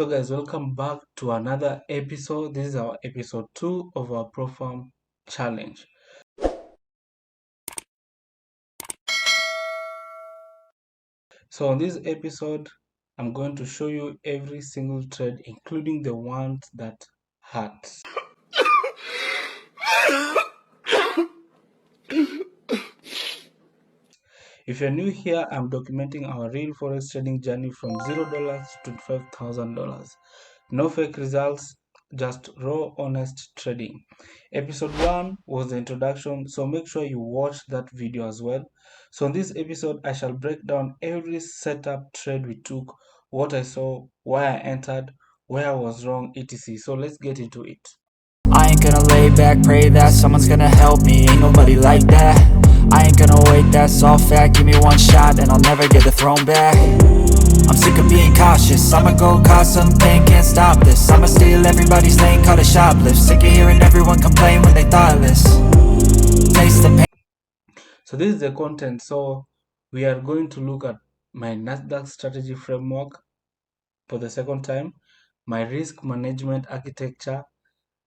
So guys, welcome back to another episode. This is our episode 2 of our Profam challenge. So on this episode, I'm going to show you every single trade, including the ones that hurt. If you're new here, I'm documenting our real Forex trading journey from $0 to $25,000. No fake results, just raw, honest trading. Episode 1 was the introduction, so make sure you watch that video as well. So in this episode, I shall break down every setup trade we took, what I saw, why I entered, where I was wrong, etc. So let's get into it. I ain't gonna lay back, pray that someone's gonna help me. Ain't nobody like that. I ain't gonna wait, that's all fact. Give me one shot and I'll never get the throne back. I'm sick of being cautious, I'ma go cause some pain, can't stop this. I'ma steal everybody's lane, call it shoplift. Sick of hearing everyone complain when they thoughtless. Taste the pain. So this is the content. So we are going to look at my Nasdaq strategy framework for the second time, my risk management architecture,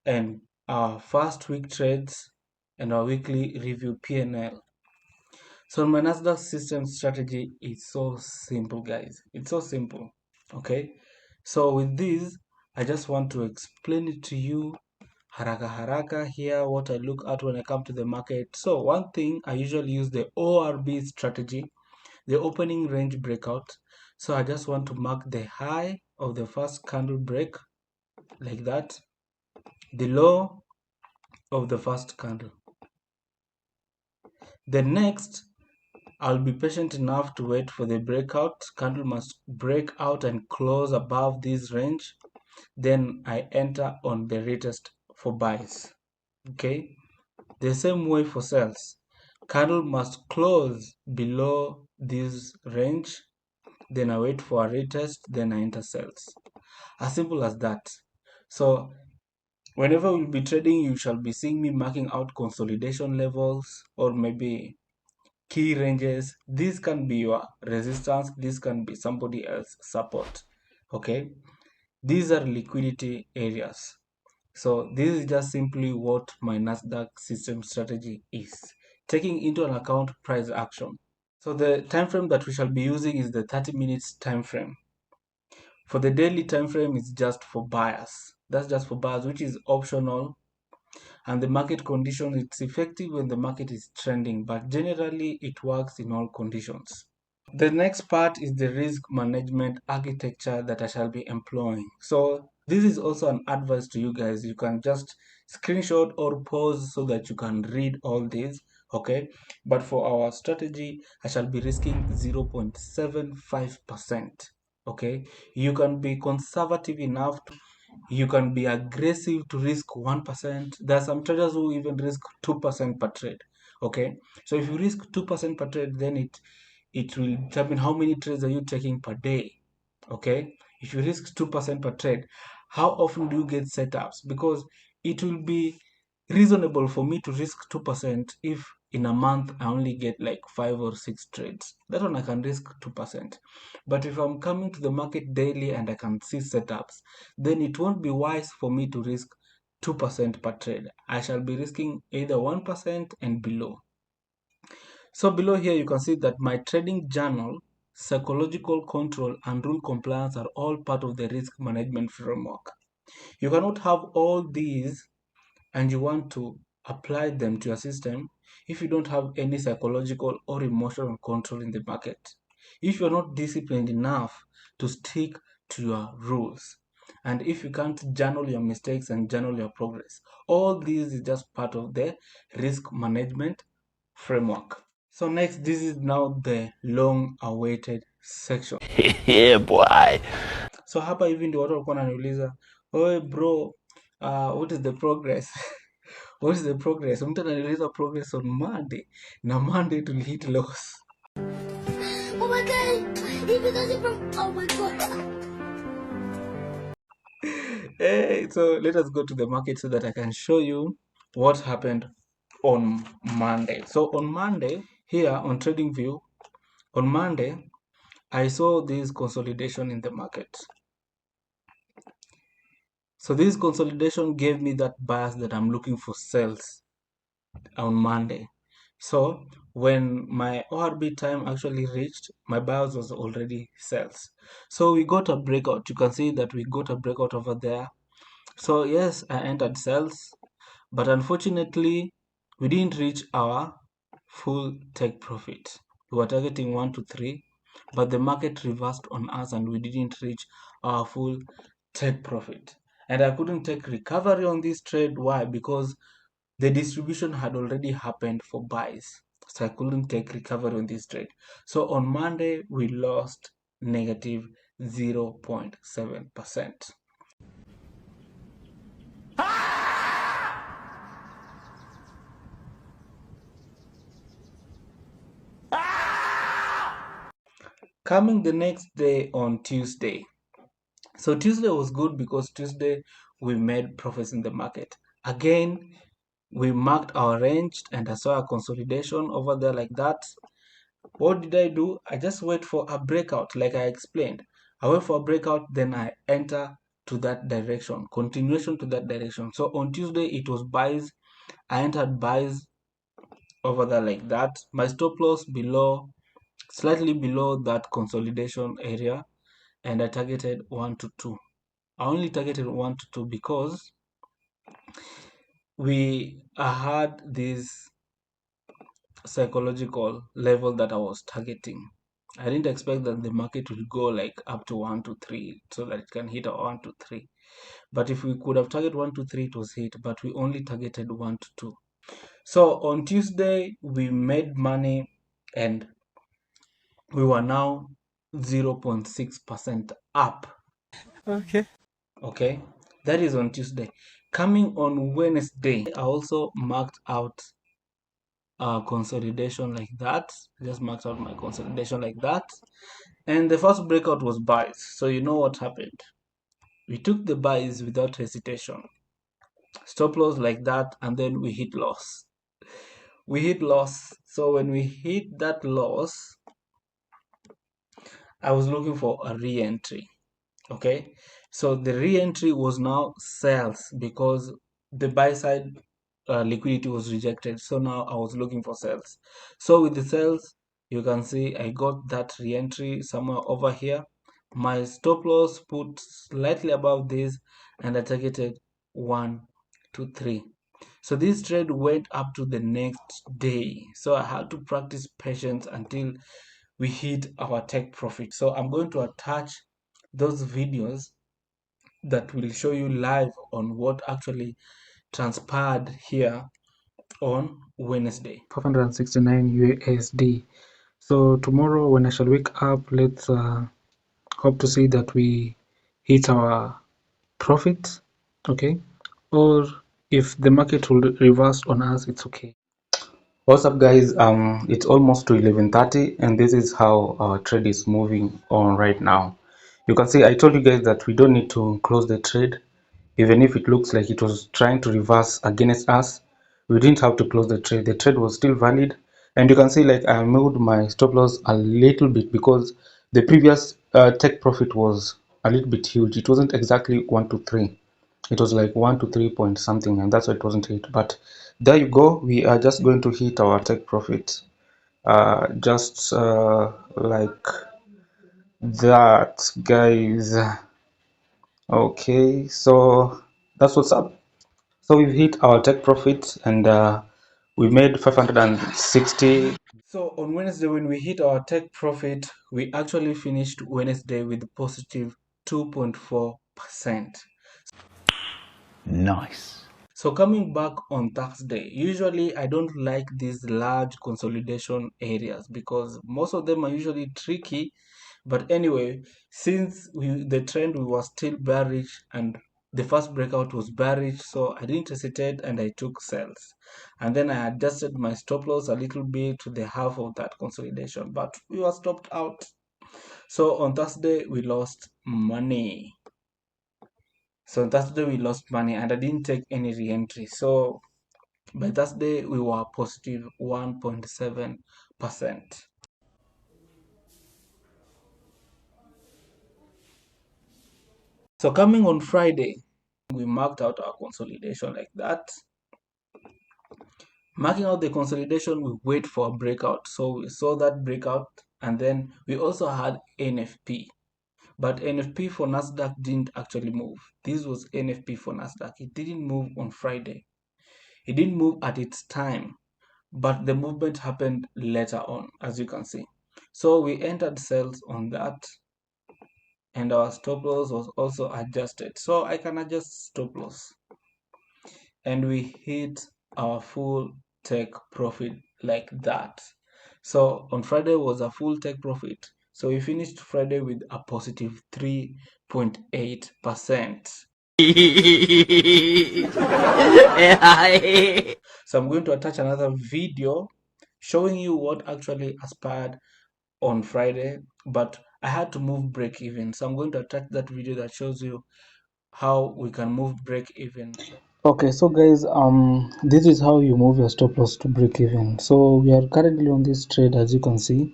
and our first week trades and our weekly review P&L. So my Nasdaq system strategy is so simple, guys. It's so simple. Okay. So with this, I just want to explain it to you haraka here, what I look at when I come to the market. So one thing, I usually use the ORB strategy, the opening range breakout. So I just want to mark the high of the first candle break like that, the low of the first candle. Then next, I'll be patient enough to wait for the breakout. Candle must break out and close above this range. Then I enter on the retest for buys. Okay. The same way for sales. Candle must close below this range. Then I wait for a retest. Then I enter sales. As simple as that. So whenever we'll be trading, you shall be seeing me marking out consolidation levels or maybe key ranges. This can be your resistance, this can be somebody else's support. Okay, these are liquidity areas. So this is just simply what my Nasdaq system strategy is, taking into an account price action. So the time frame that we shall be using is the 30 minutes time frame. For the daily time frame, it's just for buyers. That's just for buyers, which is optional. And the market condition, it's effective when the market is trending, but generally it works in all conditions. The next part is the risk management architecture that I shall be employing. So this is also an advice to you guys. You can just screenshot or pause so that you can read all these. Okay, but for our strategy, I shall be risking 0.75%. Okay, you can be conservative enough to, you can be aggressive to risk 1%. There are some traders who even risk 2% per trade. Okay, so if you risk 2% per trade, then it will determine how many trades are you taking per day. Okay, if you risk 2% per trade, how often do you get setups? Because it will be reasonable for me to risk 2% if in a month I only get like 5 or 6 trades. That one I can risk 2%. But if I'm coming to the market daily and I can see setups, then it won't be wise for me to risk 2% per trade. I shall be risking either 1% and below. So below here you can see that my trading journal, psychological control and rule compliance are all part of the risk management framework. You cannot have all these and you want to apply them to your system if you don't have any psychological or emotional control in the market. If you're not disciplined enough to stick to your rules, and if you can't journal your mistakes and journal your progress, all these is just part of the risk management framework. So next, this is now the long-awaited section. Yeah, boy. So hapa hivi ndio watu walikuwa wananiuliza, "Oe bro, what is the progress?" What is the progress? Mtu ananiuliza progress on Monday. Na Monday tulihit loss. Oh my god! Even does it from oh my god. Hey, so let us go to the market so that I can show you what happened on Monday. So on Monday, here on TradingView, on Monday, I saw this consolidation in the market. So this consolidation gave me that bias that I'm looking for sales on Monday. So when my ORB time actually reached, my bias was already sales. So we got a breakout. You can see that we got a breakout over there. So yes, I entered sales, but unfortunately, we didn't reach our full take profit. We were targeting 1 to 3, but the market reversed on us and we didn't reach our full take profit. And I couldn't take recovery on this trade. Why? Because the distribution had already happened for buys. So I couldn't take recovery on this trade. So on Monday, we lost negative 0.7%. Coming the next day on Tuesday. So Tuesday was good because Tuesday we made profits in the market. Again, we marked our range and I saw a consolidation over there like that. What did I do? I just wait for a breakout, like I explained. I wait for a breakout, then I enter to that direction, continuation to that direction. So on Tuesday, it was buys. I entered buys over there like that. My stop loss below, slightly below that consolidation area, and I targeted 1 to 2. I only targeted 1 to 2 because we had this psychological level that I was targeting. I didn't expect that the market would go like up to 1 to 3 so that it can hit a 1 to 3. But if we could have targeted 1 to 3, it was hit, but we only targeted 1 to 2. So on Tuesday, we made money and we were now 0.6% up. Okay, that is on Tuesday. Coming on Wednesday, I also marked out consolidation like that. Just marked out my consolidation like that. And the first breakout was buys. So you know what happened. We took the buys without hesitation. Stop loss like that, and then we hit loss. We hit loss. So when we hit that loss, I was looking for a re-entry. Okay. So the re-entry was now sales because the buy side liquidity was rejected. So now I was looking for sales. So with the sales, you can see I got that re-entry somewhere over here. My stop loss put slightly above this and I targeted 1 to 3. So this trade went up to the next day. So I had to practice patience until we hit our take profit. So I'm going to attach those videos that will show you live on what actually transpired here on Wednesday. 569 USD. So tomorrow when I shall wake up, let's hope to see that we hit our profit, okay? Or if the market will reverse on us, it's okay. What's up guys, it's almost to 11:30 and this is how our trade is moving on right now. You can see I told you guys that we don't need to close the trade. Even if it looks like it was trying to reverse against us, we didn't have to close the trade. The trade was still valid. And you can see like I moved my stop loss a little bit because the previous take profit was a little bit huge. It wasn't exactly 1 to 3. It was like 1 to 3 point something, and that's why it wasn't hit. But there you go. We are just going to hit our take profit. Just like that, guys. Okay, so that's what's up. So we've hit our take profit and we made 560. So on Wednesday, when we hit our take profit, we actually finished Wednesday with positive 2.4%. Nice. So coming back on Thursday, usually I don't like these large consolidation areas because most of them are usually tricky. But anyway, since the trend we were still bearish and the first breakout was bearish, so I didn't hesitate and I took sales. And then I adjusted my stop loss a little bit to the half of that consolidation, but we were stopped out. So on Thursday, we lost money. So on Thursday, we lost money and I didn't take any re-entry. So by Thursday, we were positive 1.7%. So coming on Friday, We marked out our consolidation like that. Marking out the consolidation, we wait for a breakout. So we saw that breakout, and then we also had NFP. But NFP for Nasdaq didn't actually move. This was NFP for Nasdaq. It didn't move on Friday. It didn't move at its time, but the movement happened later on, as you can see. So we entered sales on that, and our stop loss was also adjusted. So I can adjust stop loss, and we hit our full take profit like that. So on Friday was a full take profit. So we finished Friday with a positive 3.8%. So I'm going to attach another video showing you what actually aspired on Friday, but I had to move break even. So I'm going to attach that video that shows you how we can move break even. Okay, so guys, this is how you move your stop loss to break even. So we are currently on this trade, as you can see.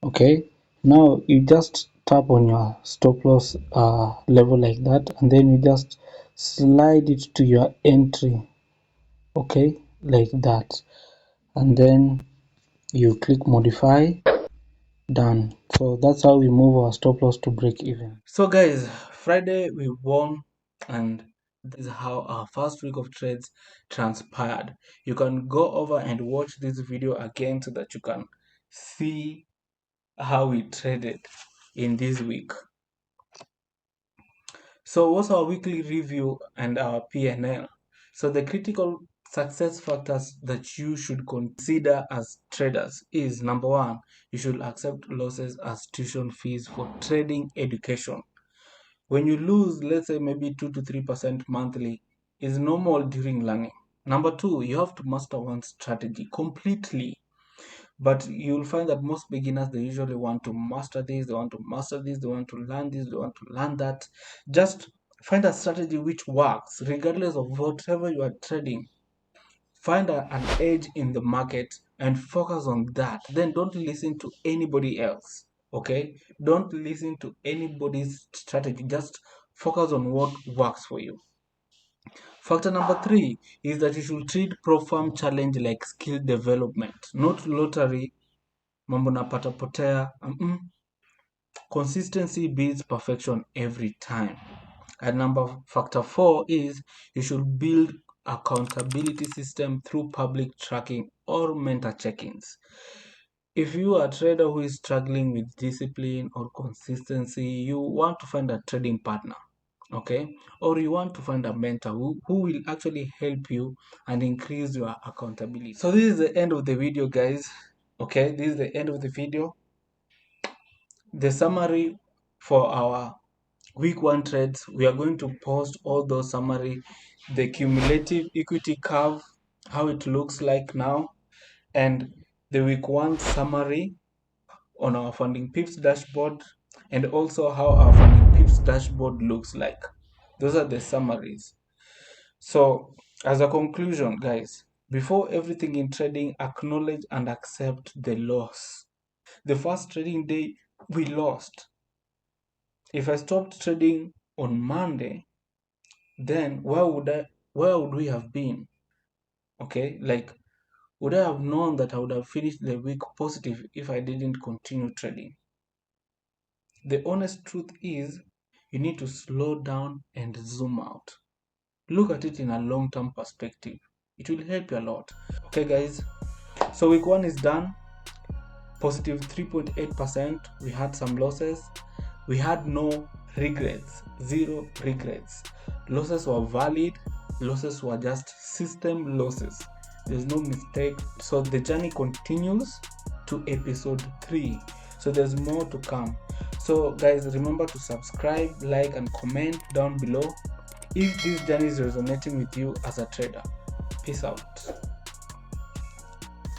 Okay, now you just tap on your stop loss level like that, and then you just slide it to your entry. Okay, like that, and then you click modify. Done. So that's how we move our stop loss to break even. So guys, Friday we won, and this is how our first week of trades transpired. You can go over and watch this video again so that you can see how we traded in this week. So what's our weekly review and our P&L? So the critical success factors that you should consider as traders is: number one, you should accept losses as tuition fees for trading education. When you lose, let's say maybe 2 to 3% monthly, is normal during learning. Number two, you have to master one strategy completely. But you'll find that most beginners, they usually want to master this, they want to master this, they want to learn this, they want to learn that. Just find a strategy which works, regardless of whatever you are trading. Find an edge in the market and focus on that. Then don't listen to anybody else. Okay? Don't listen to anybody's strategy. Just focus on what works for you. Factor number three is that you should treat pro-farm challenge like skill development, not lottery. Mambo napata potea. Consistency beats perfection every time. And factor four is you should build accountability system through public tracking or mentor check-ins. If you are a trader who is struggling with discipline or consistency, you want to find a trading partner, okay? Or you want to find a mentor who will actually help you and increase your accountability. So this is the end of the video, guys. Okay, this is the end of the video. The summary for our week one trades, we are going to post all those summary, the cumulative equity curve, how it looks like now, and the week one summary on our funding pips dashboard, and also how our funding pips dashboard looks like. Those are the summaries. So as a conclusion, guys, before everything in trading, acknowledge and accept the loss. The first trading day, we lost. If I stopped trading on Monday, then where would we have been? Okay, like, would I have known that I would have finished the week positive if I didn't continue trading? The honest truth is, you need to slow down and zoom out. Look at it in a long-term perspective. It will help you a lot. Okay, guys, so week one is done. Positive 3.8%. We had some losses. We had no regrets, zero regrets. Losses were valid. Losses were just system losses. There's no mistake. So the journey continues to episode 3. So there's more to come. So guys, remember to subscribe, like, and comment down below if this journey is resonating with you as a trader. Peace out.